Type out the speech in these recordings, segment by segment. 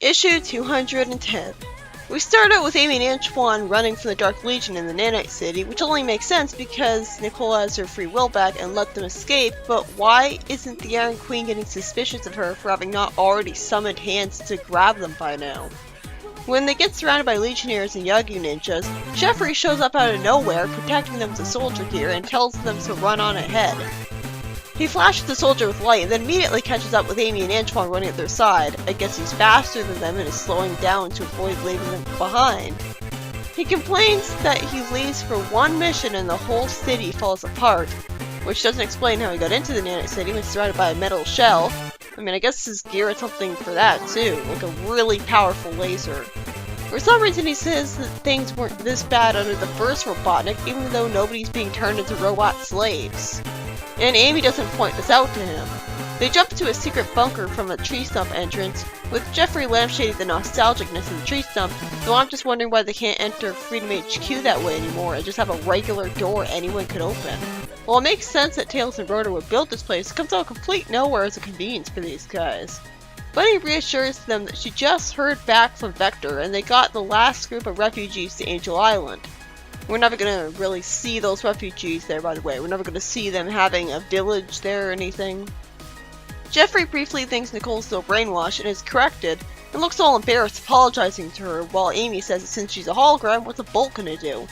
Issue 210. We start out with Amy and Antoine running from the Dark Legion in the Nanite City, which only makes sense because Nicole has her free will back and let them escape, but why isn't the Iron Queen getting suspicious of her for having not already summoned hands to grab them by now? When they get surrounded by Legionnaires and Yagi ninjas, Jeffrey shows up out of nowhere, protecting them with the soldier gear and tells them to run on ahead. He flashes the soldier with light and then immediately catches up with Amy and Antoine running at their side. I guess he's faster than them and is slowing down to avoid leaving them behind. He complains that he leaves for one mission and the whole city falls apart, which doesn't explain how he got into the Nanite City when surrounded by a metal shell. I mean, I guess his gear had something for that too, like a really powerful laser. For some reason he says that things weren't this bad under the first Robotnik, even though nobody's being turned into robot slaves. And Amy doesn't point this out to him. They jump to a secret bunker from a tree stump entrance, with Jeffrey lampshading the nostalgicness of the tree stump, though I'm just wondering why they can't enter Freedom HQ that way anymore and just have a regular door anyone could open. While it makes sense that Tails and Rotor would build this place, it comes out of complete nowhere as a convenience for these guys. Bunny reassures them that she just heard back from Vector and they got the last group of refugees to Angel Island. We're never going to really see those refugees there, by the way. We're never going to see them having a village there or anything. Jeffrey briefly thinks Nicole's still brainwashed and is corrected, and looks all embarrassed apologizing to her, while Amy says that since she's a hologram, what's a Bolt gonna do?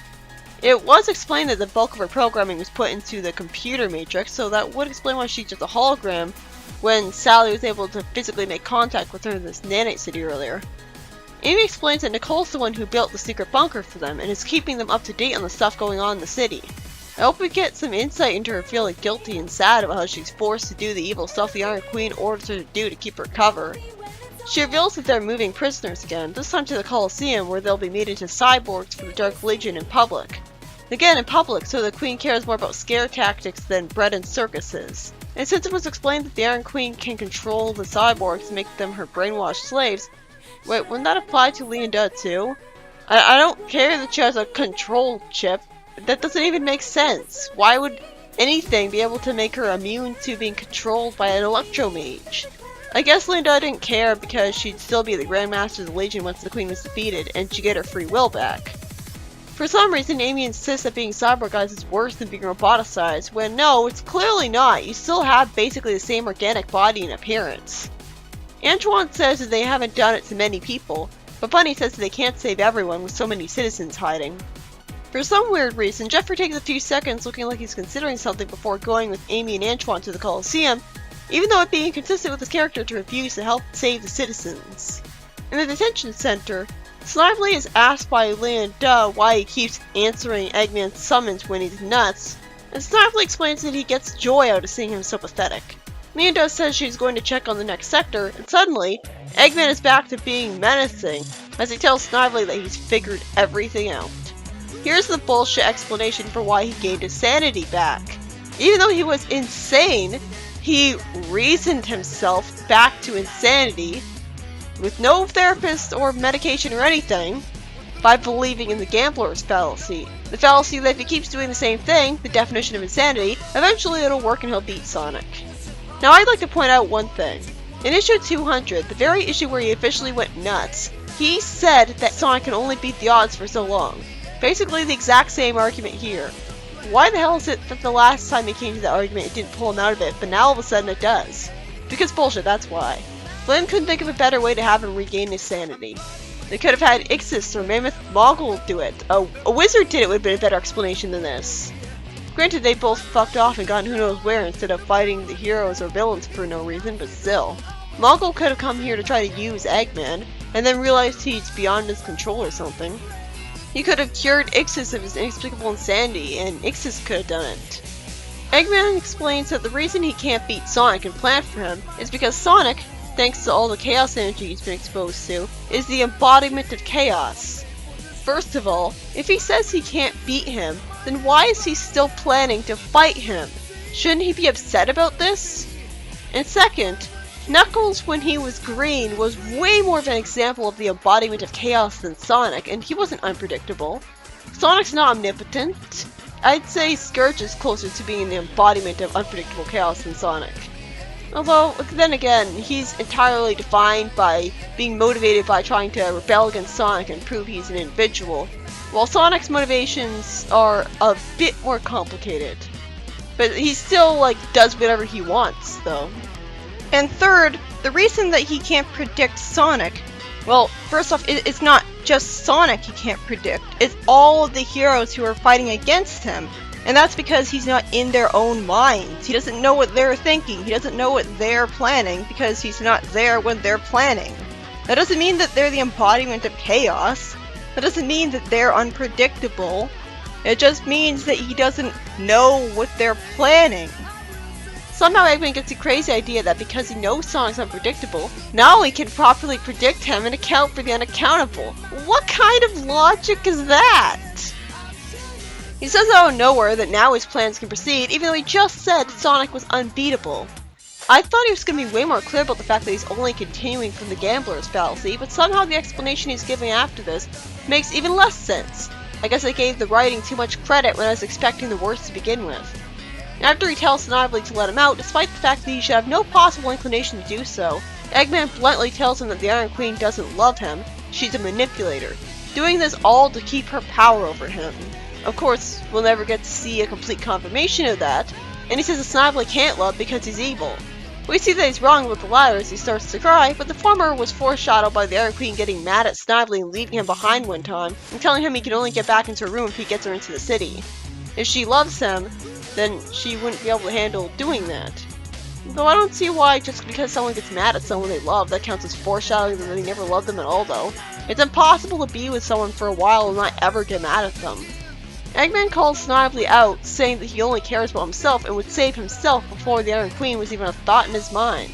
It was explained that the bulk of her programming was put into the computer matrix, so that would explain why she's just a hologram when Sally was able to physically make contact with her in this Nanite City earlier. Amy explains that Nicole's the one who built the secret bunker for them and is keeping them up to date on the stuff going on in the city. I hope we get some insight into her feeling guilty and sad about how she's forced to do the evil stuff the Iron Queen orders her to do to keep her cover. She reveals that they're moving prisoners again, this time to the Coliseum where they'll be made into cyborgs for the Dark Legion in public. Again in public, so the Queen cares more about scare tactics than bread and circuses. And since it was explained that the Iron Queen can control the cyborgs and make them her brainwashed slaves, wait, wouldn't that apply to Leonda too? I don't care that she has a control chip. That doesn't even make sense. Why would anything be able to make her immune to being controlled by an electromage? I guess Leonda didn't care because she'd still be the Grandmaster of the Legion once the Queen was defeated, and she'd get her free will back. For some reason, Amy insists that being cyborgized is worse than being roboticized, when no, it's clearly not. You still have basically the same organic body and appearance. Antoine says that they haven't done it to many people, but Bunny says that they can't save everyone with so many citizens hiding. For some weird reason, Jeffrey takes a few seconds looking like he's considering something before going with Amy and Antoine to the Coliseum, even though it being inconsistent with his character to refuse to help save the citizens. In the detention center, Snively is asked by Leonda why he keeps answering Eggman's summons when he's nuts, and Snively explains that he gets joy out of seeing him so pathetic. Leonda says she's going to check on the next sector, and suddenly, Eggman is back to being menacing, as he tells Snively that he's figured everything out. Here's the bullshit explanation for why he gained his sanity back. Even though he was insane, he reasoned himself back to insanity, with no therapist or medication or anything, by believing in the gambler's fallacy. The fallacy that if he keeps doing the same thing, the definition of insanity, eventually it'll work and he'll beat Sonic. Now I'd like to point out one thing. In issue 200, the very issue where he officially went nuts, he said that Sonic can only beat the odds for so long. Basically the exact same argument here. Why the hell is it that the last time he came to that argument it didn't pull him out of it, but now all of a sudden it does? Because bullshit, that's why. Flynn couldn't think of a better way to have him regain his sanity. They could have had Ixis or Mammoth Mogul do it. A wizard did it would have been a better explanation than this. Granted, they both fucked off and gone who knows where instead of fighting the heroes or villains for no reason, but still. Mogul could have come here to try to use Eggman, and then realized he's beyond his control or something. He could have cured Ixis of his inexplicable insanity, and Ixis could have done it. Eggman explains that the reason he can't beat Sonic and plan for him is because Sonic, thanks to all the chaos energy he's been exposed to, is the embodiment of chaos. First of all, if he says he can't beat him, then why is he still planning to fight him? Shouldn't he be upset about this? And second, Knuckles, when he was green, was way more of an example of the embodiment of chaos than Sonic, and he wasn't unpredictable. Sonic's not omnipotent. I'd say Scourge is closer to being the embodiment of unpredictable chaos than Sonic. Although, then again, he's entirely defined by being motivated by trying to rebel against Sonic and prove he's an individual, while Sonic's motivations are a bit more complicated. But he still, does whatever he wants, though. And third, the reason that he can't predict Sonic, well, first off, it's not just Sonic he can't predict, it's all of the heroes who are fighting against him. And that's because he's not in their own minds. He doesn't know what they're thinking. He doesn't know what they're planning because he's not there when they're planning. That doesn't mean that they're the embodiment of chaos. That doesn't mean that they're unpredictable. It just means that he doesn't know what they're planning. Somehow Eggman gets the crazy idea that because he knows Sonic's unpredictable, now he can properly predict him and account for the unaccountable. What kind of logic is that? He says out of nowhere that now his plans can proceed, even though he just said Sonic was unbeatable. I thought he was going to be way more clear about the fact that he's only continuing from the gambler's fallacy, but somehow the explanation he's giving after this makes even less sense. I guess I gave the writing too much credit when I was expecting the worst to begin with. After he tells Snively to let him out, despite the fact that he should have no possible inclination to do so, Eggman bluntly tells him that the Iron Queen doesn't love him, she's a manipulator, doing this all to keep her power over him. Of course, we'll never get to see a complete confirmation of that, and he says that Snively can't love because he's evil. We see that he's wrong with the latter as he starts to cry, but the former was foreshadowed by the Iron Queen getting mad at Snively and leaving him behind one time, and telling him he can only get back into her room if he gets her into the city. If she loves him, then she wouldn't be able to handle doing that. Though I don't see why just because someone gets mad at someone they love, that counts as foreshadowing that they never loved them at all though. It's impossible to be with someone for a while and not ever get mad at them. Eggman calls Snively out, saying that he only cares about himself and would save himself before the Iron Queen was even a thought in his mind.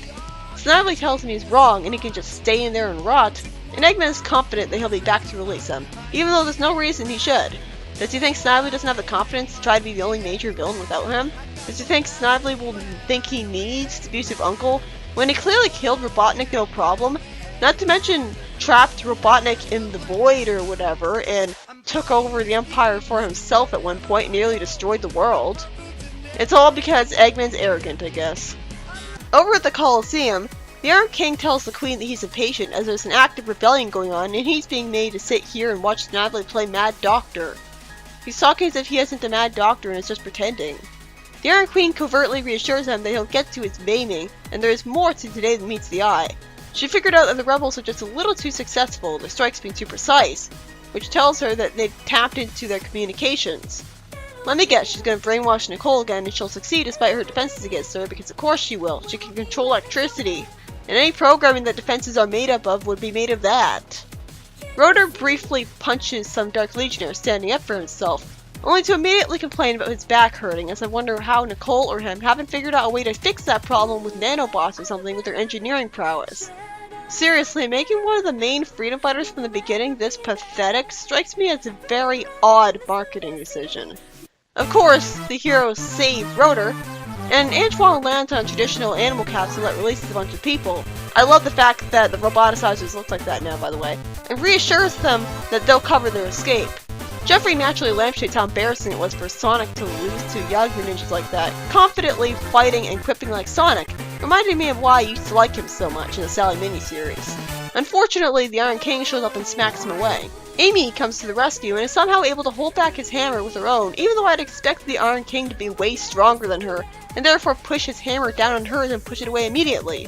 Snively tells him he's wrong and he can just stay in there and rot, and Eggman is confident that he'll be back to release him, even though there's no reason he should. Does he think Snively doesn't have the confidence to try to be the only major villain without him? Does he think Snively will think he needs the abusive uncle when he clearly killed Robotnik no problem? Not to mention trapped Robotnik in the void or whatever and took over the Empire for himself at one point and nearly destroyed the world. It's all because Eggman's arrogant, I guess. Over at the Coliseum, the Iron King tells the Queen that he's impatient as there's an active rebellion going on and he's being made to sit here and watch Snively play Mad Doctor. He's talking as if he isn't a Mad Doctor and is just pretending. The Iron Queen covertly reassures him that he'll get to his maiming, and there is more to today than meets the eye. She figured out that the rebels are just a little too successful, their strikes being too precise, which tells her that they've tapped into their communications. Let me guess, she's going to brainwash Nicole again and she'll succeed despite her defenses against her, because of course she will. She can control electricity, and any programming that defenses are made up of would be made of that. Rotor briefly punches some Dark Legionnaire standing up for himself, only to immediately complain about his back hurting, as I wonder how Nicole or him haven't figured out a way to fix that problem with nanobots or something with their engineering prowess. Seriously, making one of the main freedom fighters from the beginning this pathetic strikes me as a very odd marketing decision. Of course, the heroes save Rotor, and Antoine lands on a traditional animal capsule that releases a bunch of people. I love the fact that the roboticizers look like that now, by the way, and reassures them that they'll cover their escape. Jeffrey naturally lampshades how embarrassing it was for Sonic to lose to Yagyu ninjas like that, confidently fighting and quipping like Sonic, reminding me of why I used to like him so much in the Sally miniseries. Unfortunately, the Iron King shows up and smacks him away. Amy comes to the rescue and is somehow able to hold back his hammer with her own, even though I'd expected the Iron King to be way stronger than her, and therefore push his hammer down on hers and push it away immediately.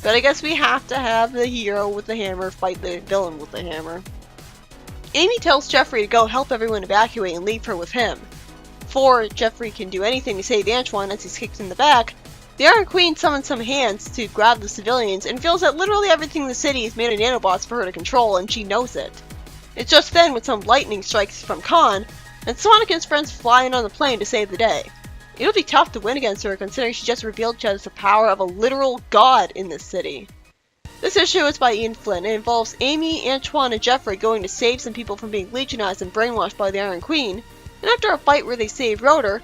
But I guess we have to have the hero with the hammer fight the villain with the hammer. Amy tells Jeffrey to go help everyone evacuate and leave her with him. Before Jeffrey can do anything to save Antoine as he's kicked in the back, the Iron Queen summons some hands to grab the civilians and feels that literally everything in the city is made of nanobots for her to control, and she knows it. It's just then when some lightning strikes from Khan, and Sonic and his friends fly in on the plane to save the day. It'll be tough to win against her considering she just revealed she has the power of a literal god in this city. This issue is by Ian Flynn and involves Amy, Antoine, and Jeffrey going to save some people from being legionized and brainwashed by the Iron Queen, and after a fight where they save Rotor,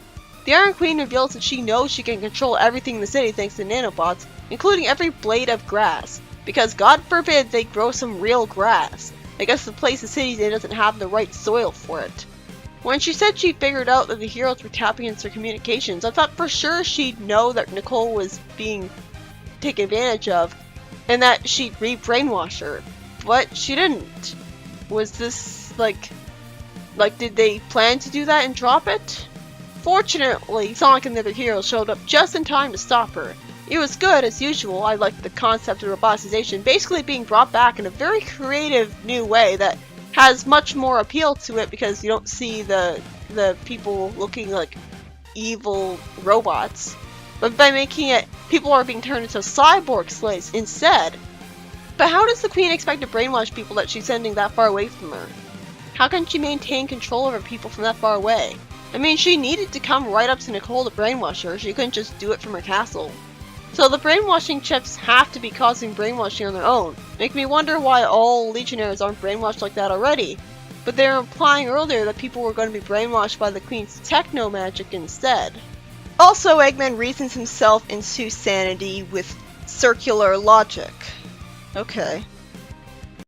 the Iron Queen reveals that she knows she can control everything in the city thanks to nanobots, including every blade of grass, because God forbid they grow some real grass. I guess the place the city's in doesn't have the right soil for it. When she said she figured out that the heroes were tapping into their communications, I thought for sure she'd know that Nicole was being take advantage of, and that she'd re-brainwash her. But she didn't. Was this, like, did they plan to do that and drop it? Fortunately, Sonic and the other heroes showed up just in time to stop her. It was good, as usual. I liked the concept of roboticization basically being brought back in a very creative new way that has much more appeal to it because you don't see the people looking like evil robots. But by making it, people are being turned into cyborg slaves instead. But how does the Queen expect to brainwash people that she's sending that far away from her? How can she maintain control over people from that far away? I mean, she needed to come right up to Nicole to brainwash her. She couldn't just do it from her castle. So the brainwashing chips have to be causing brainwashing on their own. Make me wonder why all Legionnaires aren't brainwashed like that already. But they were implying earlier that people were going to be brainwashed by the Queen's techno magic instead. Also, Eggman reasons himself into sanity with circular logic. Okay.